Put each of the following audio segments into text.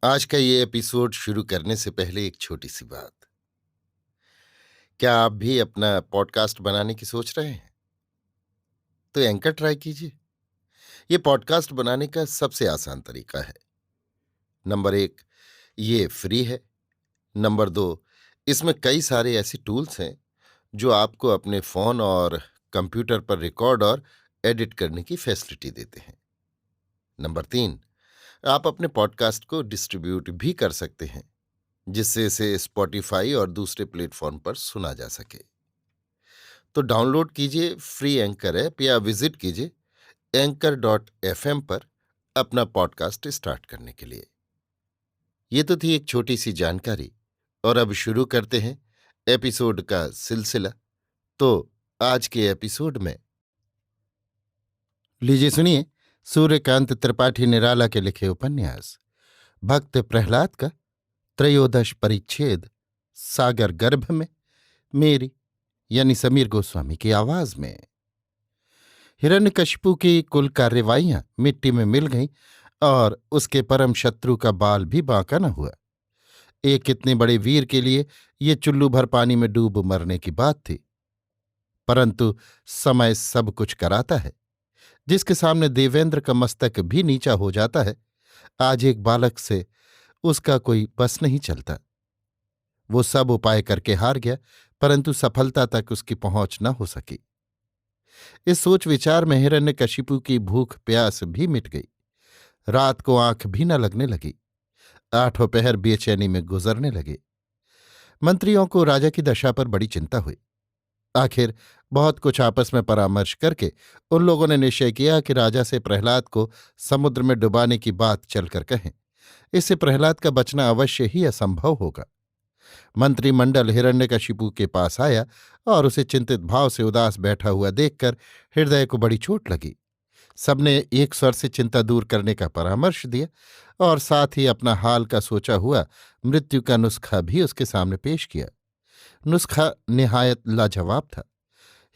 आज का ये एपिसोड शुरू करने से पहले एक छोटी सी बात। क्या आप भी अपना पॉडकास्ट बनाने की सोच रहे हैं? तो एंकर ट्राई कीजिए। ये पॉडकास्ट बनाने का सबसे आसान तरीका है। नंबर 1, ये फ्री है। नंबर 2, इसमें कई सारे ऐसे टूल्स हैं जो आपको अपने फोन और कंप्यूटर पर रिकॉर्ड और एडिट करने की फैसिलिटी देते हैं। नंबर 3, आप अपने पॉडकास्ट को डिस्ट्रीब्यूट भी कर सकते हैं, जिससे इसे स्पॉटिफाई और दूसरे प्लेटफॉर्म पर सुना जा सके। तो डाउनलोड कीजिए फ्री एंकर ऐप या विजिट कीजिए anchor.fm पर अपना पॉडकास्ट स्टार्ट करने के लिए। ये तो थी एक छोटी सी जानकारी, और अब शुरू करते हैं एपिसोड का सिलसिला। तो आज के एपिसोड में लीजिए सुनिए सूर्यकांत त्रिपाठी निराला के लिखे उपन्यास भक्त प्रहलाद का त्रयोदश परिच्छेद सागर गर्भ में, मेरी यानी समीर गोस्वामी की आवाज में। हिरण्यकशिपु की कुल कार्रवाइयां मिट्टी में मिल गईं और उसके परम शत्रु का बाल भी बांका न हुआ। एक इतने बड़े वीर के लिए ये चुल्लू भर पानी में डूब मरने की बात थी, परंतु समय सब कुछ कराता है। जिसके सामने देवेंद्र का मस्तक भी नीचा हो जाता है, आज एक बालक से उसका कोई बस नहीं चलता। वो सब उपाय करके हार गया, परंतु सफलता तक उसकी पहुंच न हो सकी। इस सोच विचार में हिरण्यकशिपु की भूख प्यास भी मिट गई। रात को आंख भी न लगने लगी। आठों पहर बेचैनी में गुजरने लगे। मंत्रियों को राजा की दशा पर बड़ी चिंता हुई। आखिर बहुत कुछ आपस में परामर्श करके उन लोगों ने निश्चय किया कि राजा से प्रहलाद को समुद्र में डुबाने की बात चलकर कहें। इससे प्रहलाद का बचना अवश्य ही असंभव होगा। मंत्रिमंडल हिरण्यकशिपु के पास आया और उसे चिंतित भाव से उदास बैठा हुआ देखकर हृदय को बड़ी चोट लगी। सबने एक स्वर से चिंता दूर करने का परामर्श दिया और साथ ही अपना हाल का सोचा हुआ मृत्यु का नुस्खा भी उसके सामने पेश किया। नुस्खा निहायत लाजवाब था।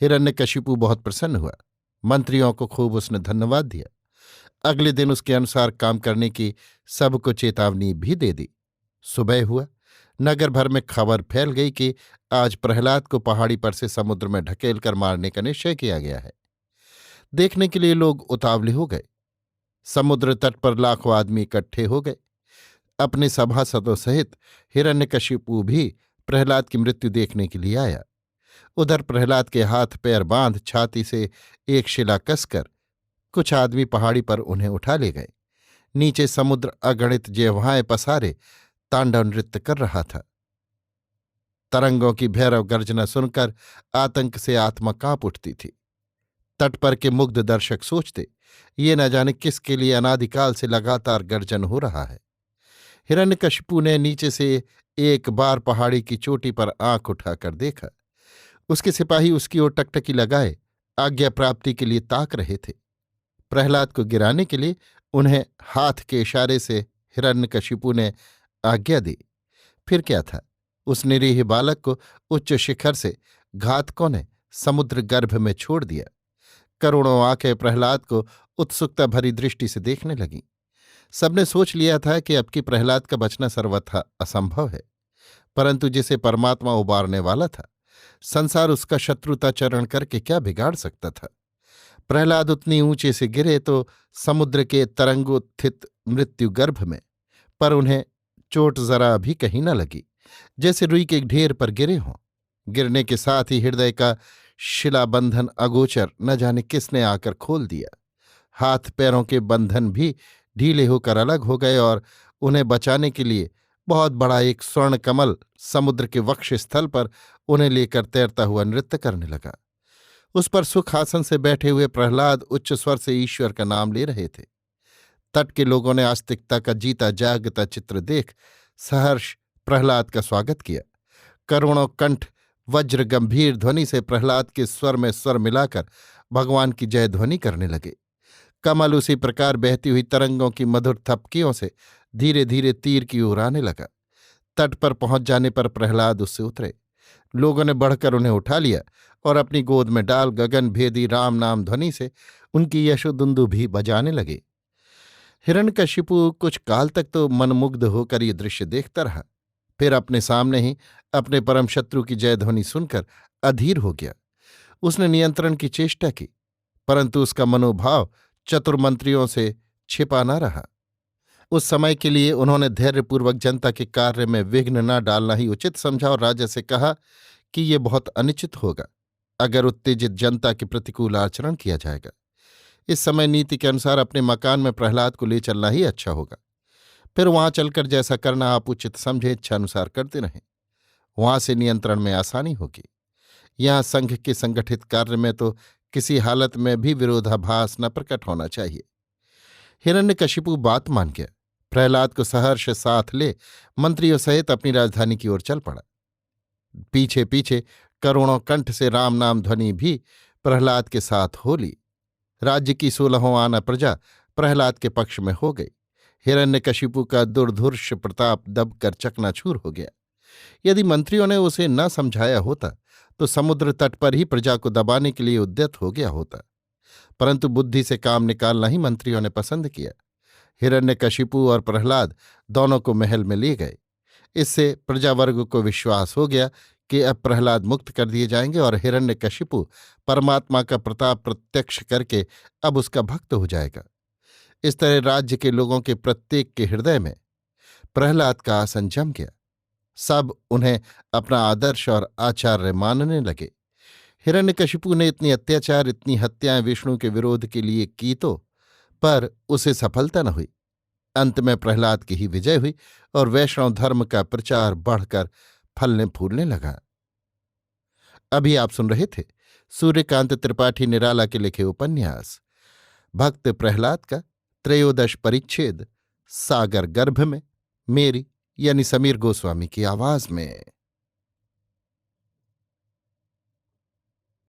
हिरण्यकशिपु बहुत प्रसन्न हुआ। मंत्रियों को खूब उसने धन्यवाद दिया। अगले दिन उसके अनुसार काम करने की सबको चेतावनी भी दे दी। सुबह हुआ, नगर भर में खबर फैल गई कि आज प्रहलाद को पहाड़ी पर से समुद्र में ढकेल कर मारने का निश्चय किया गया है। देखने के लिए लोग उतावले हो गए। समुद्र तट पर लाखों आदमी इकट्ठे हो गए। अपने सभासदों सहित हिरण्यकशिपु भी प्रहलाद की मृत्यु देखने के लिए आया। उधर प्रहलाद के हाथ पैर बांध छाती से एक शिला कसकर कुछ आदमी पहाड़ी पर उन्हें उठा ले गए। नीचे समुद्र अगणित जिह्वाएं पसारे तांडव नृत्य कर रहा था। तरंगों की भैरव गर्जना सुनकर आतंक से आत्मा कांप उठती थी। तट पर के मुग्ध दर्शक सोचते, ये न जाने किसके लिए अनादिकाल से लगातार गर्जन हो रहा है। हिरण्यकशिपु ने नीचे से एक बार पहाड़ी की चोटी पर आंख उठाकर देखा। उसके सिपाही उसकी ओर टकटकी लगाए आज्ञा प्राप्ति के लिए ताक रहे थे। प्रहलाद को गिराने के लिए उन्हें हाथ के इशारे से हिरण्यकशिपु ने आज्ञा दी। फिर क्या था, उस निरीह बालक को उच्च शिखर से घातकों ने समुद्र गर्भ में छोड़ दिया। करोड़ों आंखें प्रहलाद को उत्सुकता भरी दृष्टि से देखने लगीं। सबने सोच लिया था कि अब की प्रहलाद का बचना सर्वथा असंभव है, परंतु जिसे परमात्मा उबारने वाला था, संसार उसका शत्रुताचरण करके क्या बिगाड़ सकता था। प्रहलाद उतनी ऊंचे से गिरे तो समुद्र के तरंगोत्थित मृत्यु गर्भ में, पर उन्हें चोट जरा भी कहीं न लगी, जैसे रुई के एक ढेर पर गिरे हों। गिरने के साथ ही हृदय का शिलाबंधन अगोचर न जाने किसने आकर खोल दिया। हाथ पैरों के बंधन भी ढीले होकर अलग हो गए और उन्हें बचाने के लिए बहुत बड़ा एक स्वर्ण कमल समुद्र के वक्ष स्थल पर उन्हें लेकर तैरता हुआ नृत्य करने लगा। उस पर सुखासन से बैठे हुए प्रहलाद उच्च स्वर से ईश्वर का नाम ले रहे थे। तट के लोगों ने आस्तिकता का जीता जागता चित्र देख सहर्ष प्रहलाद का स्वागत किया। करोड़ों कंठ वज्र गंभीर ध्वनि से प्रहलाद के स्वर में स्वर मिलाकर भगवान की जय ध्वनि करने लगे। कमल उसी प्रकार बहती हुई तरंगों की मधुर थपकियों से धीरे धीरे तीर की ओर आने लगा। तट पर पहुंच जाने पर प्रहलाद उससे उतरे। लोगों ने बढ़कर उन्हें उठा लिया और अपनी गोद में डाल गगन भेदी राम नाम ध्वनि से उनकी यशोदुन्दु भी बजाने लगे। हिरण्यकशिपु कुछ काल तक तो मनमुग्ध होकर ये दृश्य देखता रहा। फिर अपने सामने ही अपने परम शत्रु की जयध्वनि सुनकर अधीर हो गया। उसने नियंत्रण की चेष्टा की, परंतु उसका मनोभाव चतुर मंत्रियों से छिपा न रहा। उस समय के लिए उन्होंने धैर्यपूर्वक जनता के कार्य में विघ्न न डालना ही उचित समझा और राजा से कहा कि ये बहुत अनुचित होगा अगर उत्तेजित जनता के प्रतिकूल आचरण किया जाएगा। इस समय नीति के अनुसार अपने मकान में प्रहलाद को ले चलना ही अच्छा होगा। फिर वहां चलकर जैसा करना आप उचित समझे इच्छानुसार करते रहें। वहां से नियंत्रण में आसानी होगी। यहां संघ के संगठित कार्य में तो किसी हालत में भी विरोधाभास न प्रकट होना चाहिए। हिरण्यकशिपु बात मान गया। प्रहलाद को सहर्ष साथ ले मंत्रियों सहित अपनी राजधानी की ओर चल पड़ा। पीछे पीछे करोड़ों कंठ से राम नाम ध्वनि भी प्रहलाद के साथ हो ली। राज्य की 16वां आना प्रजा प्रहलाद के पक्ष में हो गई। हिरण्यकशिपु का दुर्धुर्ष प्रताप दबकर चकनाचूर हो गया। यदि मंत्रियों ने उसे न समझाया होता तो समुद्र तट पर ही प्रजा को दबाने के लिए उद्यत हो गया होता, परंतु बुद्धि से काम निकालना ही मंत्रियों ने पसंद किया। हिरण्यकशिपु और प्रहलाद दोनों को महल में ले गए। इससे प्रजावर्ग को विश्वास हो गया कि अब प्रहलाद मुक्त कर दिए जाएंगे और हिरण्यकशिपु परमात्मा का प्रताप प्रत्यक्ष करके अब उसका भक्त हो जाएगा। इस तरह राज्य के लोगों के प्रत्येक के हृदय में प्रहलाद का आसन जम गया। सब उन्हें अपना आदर्श और आचार्य मानने लगे। हिरण्यकशिपु ने इतनी अत्याचार, इतनी हत्याएं विष्णु के विरोध के लिए की तो, पर उसे सफलता न हुई। अंत में प्रहलाद की ही विजय हुई और वैष्णव धर्म का प्रचार बढ़कर फलने फूलने लगा। अभी आप सुन रहे थे सूर्यकांत त्रिपाठी निराला के लिखे उपन्यास भक्त प्रहलाद का 13वां परिच्छेद सागर गर्भ में, मेरी यानी समीर गोस्वामी की आवाज में।